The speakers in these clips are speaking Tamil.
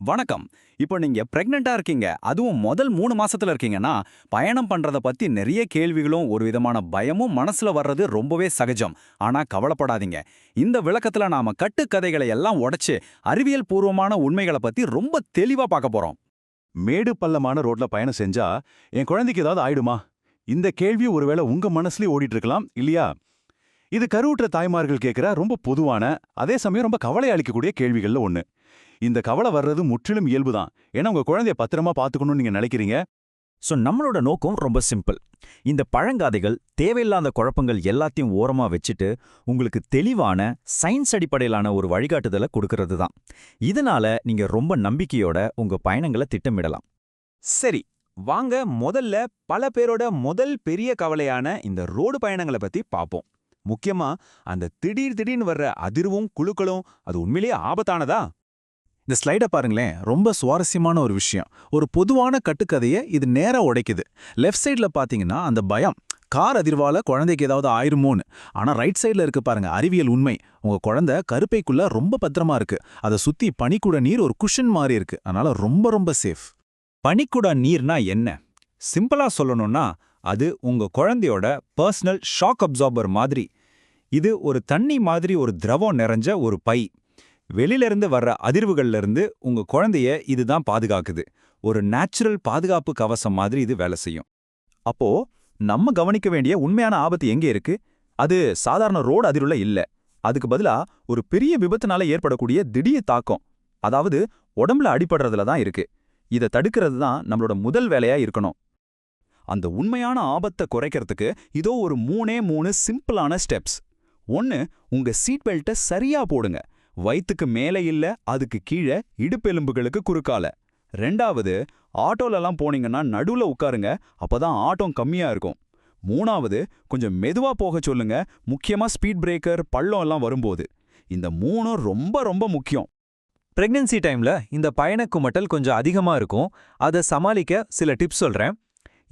வணக்கம். இப்போ நீங்க பிரெக்னென்ட்டா இருக்கீங்க. அதுவும் முதல் 3 மாசத்துல இருக்கீங்கன்னா, பயணம் பண்றத பத்தி நெறைய கேள்விகளும், ஒரு விதமான பயமும் மனசுல வர்றது ரொம்பவே சகஜம். ஆனா கவலைப்படாதீங்க. இந்த விளக்கத்துல நாம கட்டுக்கதைகளை எல்லாம் உடைச்சு, அறிவியல் பூர்வமான உண்மைகள பத்தி ரொம்ப தெளிவா பார்க்க போறோம். மேடு பள்ளமான ரோட்ல பயணம் செஞ்சா என் குழந்தைக்கு ஏதாவது ஆயிடுமா? இந்த கேள்வி ஒருவேளை உங்க மனசுலயே ஓடிட்டு இருக்கலாம் இல்லையா? இது கருவுற்ற தாய்மார்கள் கேட்கிற ரொம்ப பொதுவான, அதே சமயம் ரொம்ப கவலை அளிக்கக்கூடிய கேள்விகள்ல ஒண்ணு. இந்த கவலை வர்றது முற்றிலும் இயல்புதான். ஏன்னா உங்க குழந்தைய பத்திரமா பாத்துக்கணும்னு நீங்க நினைக்கிறீங்க. நம்மளோட நோக்கம் ரொம்ப சிம்பிள். இந்த பழங்காதைகள், தேவையில்லாத குழப்பங்கள் எல்லாத்தையும் ஓரமா வச்சுட்டு, உங்களுக்கு தெளிவான, சயின்ஸ் அடிப்படையிலான ஒரு வழிகாட்டுதலை கொடுக்கறது தான். இதனால நீங்க ரொம்ப நம்பிக்கையோட உங்க பயணங்களை திட்டமிடலாம். சரி, வாங்க முதல்ல பல பேரோட முதல் பெரிய கவலையான இந்த ரோடு பயணங்களை பத்தி பாப்போம். முக்கியமா அந்த திடீர்னு வர்ற அதிர்வும் குழுக்களும் அது உண்மையிலேயே ஆபத்தானதா? இந்த ஸ்லைடை பாருங்களேன், ரொம்ப சுவாரஸ்யமான ஒரு விஷயம். ஒரு பொதுவான கட்டுக்கதையை இது நேரா உடைக்குது. லெஃப்ட் சைடில் பார்த்தீங்கன்னா அந்த பயம், கார் அதிர்வால குழந்தைக்கு ஏதாவது ஆயிருமோன்னு. ஆனா ரைட் சைடில் இருக்கு பாருங்க, அறிவியல் உண்மை. உங்க குழந்தை கருப்பைக்குள்ள ரொம்ப பத்திரமா இருக்கு. அதை சுத்தி பனிக்குட நீர் ஒரு குஷன் மாதிரி இருக்கு. அதனால ரொம்ப ரொம்ப சேஃப். பனிக்குடா நீர்னா என்ன? சிம்பிளா சொல்லணும்னா, அது உங்க குழந்தையோட பர்சனல் ஷாக் அப்சார்பர் மாதிரி. இது ஒரு தண்ணி மாதிரி ஒரு திரவம் நிறைஞ்ச ஒரு பை. வெளியிலிருந்து வர்ற அதிர்வுகள்ல இருந்து உங்க குழந்தைய இதுதான் பாதுகாக்குது. ஒரு நேச்சுரல் பாதுகாப்பு கவசம் மாதிரி இது வேலை செய்யும். அப்போ நம்ம கவனிக்க வேண்டிய உண்மையான ஆபத்து எங்கே இருக்கு? அது சாதாரண ரோடு அதிர்வுல இல்ல. அதுக்கு பதிலா ஒரு பெரிய விபத்துனால ஏற்படக்கூடிய திடீர் தாக்கம், அதாவது உடம்புல அடிபடுறதுல தான் இருக்கு. இதை தடுக்கிறது தான் நம்மளோட முதல் வேலையா இருக்கணும். அந்த உண்மையான ஆபத்தை குறைக்கிறதுக்கு இதோ ஒரு 3 சிம்பிளான ஸ்டெப்ஸ். 1, உங்க சீட் பெல்ட்டை சரியா போடுங்க. வயித்துக்கு மேலே இல்ல, அதுக்கு கீழே இடுப்பெலும்புகளுக்கு குறுக்கால. 2வது, ஆட்டோலலாம் போனீங்கன்னா நடுவுல உட்காருங்க. அப்பதான் ஆட்டம் கம்மியா இருக்கும். 3வது, கொஞ்சம் மெதுவா போக சொல்லுங்க. முக்கியமா ஸ்பீட் பிரேக்கர், பள்ளம் எல்லாம் வரும்போது. இந்த 3ம் ரொம்ப ரொம்ப முக்கியம். பிரெக்னன்சி டைம்ல இந்த பயண குமட்டல் கொஞ்சம் அதிகமா இருக்கும். அதை சமாளிக்க சில டிப்ஸ் சொல்றேன்.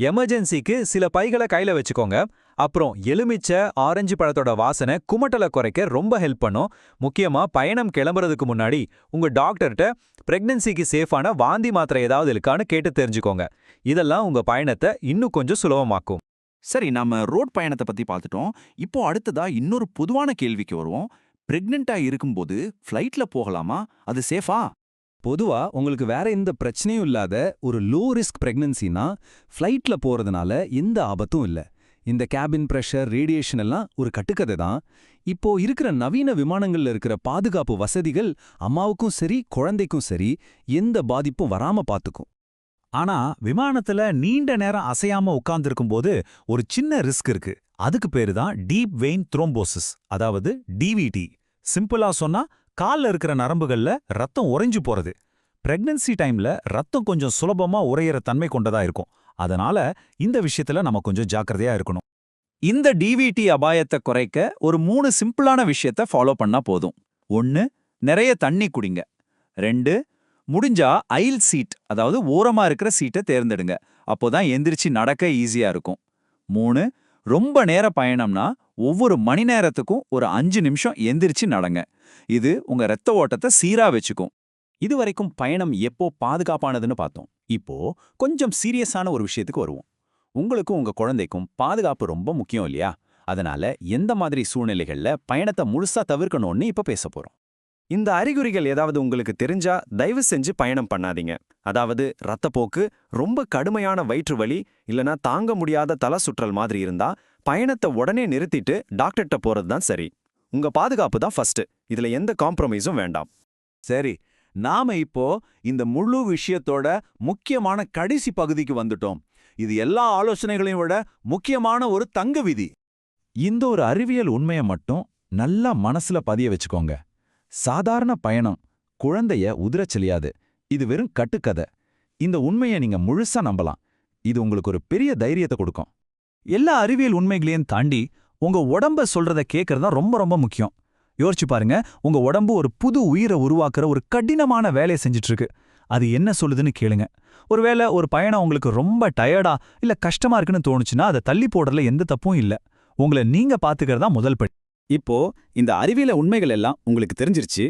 எமர்ஜென்சிக்கு சில பைகளை கையில வச்சுக்கோங்க. அப்புறம் எலுமிச்சை, ஆரஞ்சு பழத்தோட வாசனை குமட்டலை குறைக்க ரொம்ப ஹெல்ப் பண்ணும். முக்கியமா பயணம் கிளம்புறதுக்கு முன்னாடி உங்க டாக்டர்கிட்ட பிரெக்னன்சிக்கு சேஃபான வாந்தி மாத்திரை ஏதாவது இருக்கான்னு கேட்டு தெரிஞ்சுக்கோங்க. இதெல்லாம் உங்க பயணத்தை இன்னும் கொஞ்சம் சுலபமாக்கும். சரி, நாம ரோட் பயணத்தை பத்தி பார்த்துட்டோம். இப்போ அடுத்ததா இன்னொரு பொதுவான கேள்விக்கு வருவோம். பிரெக்னெண்டா இருக்கும்போது ஃப்ளைட்ல போகலாமா? அது சேஃபா? பொதுவா உங்களுக்கு வேற எந்த பிரச்சனையும் இல்லாத ஒரு லோ ரிஸ்க் பிரெக்னன்சினா ஃப்ளைட்ல போறதுனால எந்த ஆபத்தும் இல்ல. இந்த கேபின் பிரஷர், ரேடியேஷன் எல்லாம் ஒரு கட்டுக்கதை தான். இப்போ இருக்கிற நவீன விமானங்கள்ல இருக்கிற பாதுகாப்பு வசதிகள் அம்மாவுக்கும் சரி குழந்தைக்கும் சரி எந்த பாதிப்பும் வராம பாத்துக்கும். ஆனா விமானத்துல நீண்ட நேரம் அசையாம உட்கார்ந்திருக்கும் போது ஒரு சின்ன ரிஸ்க் இருக்கு. அதுக்கு பேரு தான் டீப் வெயின் த்ரோம்போசிஸ், அதாவது டிவிடி. சிம்பிளா சொன்னா, கால்ல இருக்கிற நரம்புகள்ல ரத்தம் உறைஞ்சு போறது. பிரெக்னன்சி டைம்ல ரத்தம் கொஞ்சம் சுலபமா உறையிற தன்மை கொண்டதா இருக்கும். அதனால இந்த விஷயத்துல நம்ம கொஞ்சம் ஜாக்கிரதையா இருக்கணும். இந்த டிவிடி அபாயத்தை குறைக்க ஒரு 3 சிம்பிளான விஷயத்த ஃபாலோ பண்ணா போதும். 1, நிறைய தண்ணி குடிங்க. 2, முடிஞ்சா ஐல் சீட், அதாவது ஓரமா இருக்கிற சீட்டை தேர்ந்தெடுங்க. அப்போதான் எந்திரிச்சு நடக்க ஈஸியா இருக்கும். 3, ரொம்ப நேர பயணம்னா ஒவ்வொரு மணி நேரத்துக்கும் ஒரு 5 நிமிஷம் எந்திரிச்சு நடங்க. இது உங்க ரத்த ஓட்டத்தை சீரா வச்சுக்கும். இதுவரைக்கும் பயணம் எப்போ பாதுகாப்பானதுன்னு பார்த்தோம். இப்போ கொஞ்சம் சீரியஸான ஒரு விஷயத்துக்கு வருவோம். உங்களுக்கும் உங்க குழந்தைக்கும் பாதுகாப்பு ரொம்ப முக்கியம் இல்லையா? அதனால எந்த மாதிரி சூழ்நிலைகள்ல பயணத்தை முழுசா தவிர்க்கணும்னு இப்ப பேச போறோம். இந்த அறிகுறிகள் ஏதாவது உங்களுக்கு தெரிஞ்சா தயவு செஞ்சு பயணம் பண்ணாதீங்க. அதாவது ரத்தப்போக்கு, ரொம்ப கடுமையான வயிற்று வலி, இல்லனா தாங்க முடியாத தலை சுற்றல் மாதிரி இருந்தா பயணத்தை உடனே நிறுத்திட்டு டாக்டர்கிட்ட போறது தான் சரி. உங்க பாதுகாப்பு தான் ஃபர்ஸ்ட். இதுல எந்த காம்ப்ரமைஸும் வேண்டாம். சரி, நாம இப்போ இந்த முழு விஷயத்தோட முக்கியமான கடைசி பகுதிக்கு வந்துட்டோம். இது எல்லா ஆலோசனைகளையும் விட முக்கியமான ஒரு தங்க விதி. இந்த ஒரு அறிவியல் உண்மையை மட்டும் நல்லா மனசுல பதிய வச்சுக்கோங்க. சாதாரண பயணம் குழந்தைய உதிரச் செய்யாது. இது வெறும் கட்டுக்கதை. இந்த உண்மையை நீங்க முழுசா நம்பலாம். இது உங்களுக்கு ஒரு பெரிய தைரியத்தை கொடுக்கும். எல்லா அறிவியல் உண்மைகளையும் தாண்டி உங்க உடம்ப சொல்றத கேட்கறதா ரொம்ப ரொம்ப முக்கியம். யோசிச்சு பாருங்க, உங்க உடம்பு ஒரு புது உயிரை உருவாக்குற ஒரு கடினமான வேலையை செஞ்சுட்டு இருக்கு. அது என்ன சொல்லுதுன்னு கேளுங்க. ஒருவேளை ஒரு பயணம் உங்களுக்கு ரொம்ப டயர்டா இல்ல கஷ்டமா இருக்குன்னு தோணுச்சுன்னா அதை தள்ளி போடுறதுல எந்த தப்பும் இல்ல. உங்களை நீங்க பாத்துக்கிறதா முதல் படி. இப்போ இந்த அறிவியல உண்மைகள் எல்லாம் உங்களுக்கு தெரிஞ்சிருச்சு.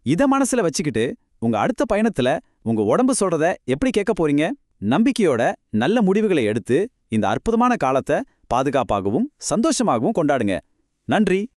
இத மனசுல வச்சுக்கிட்டு உங்க அடுத்த பயணத்துல உங்க உடம்பு சொல்றத எப்படி கேட்க போறீங்க? நம்பிக்கையோட நல்ல முடிவுகளை எடுத்து இந்த அற்புதமான காலத்தை பாதுகாப்பாகவும் சந்தோஷமாகவும் கொண்டாடுங்க. நன்றி.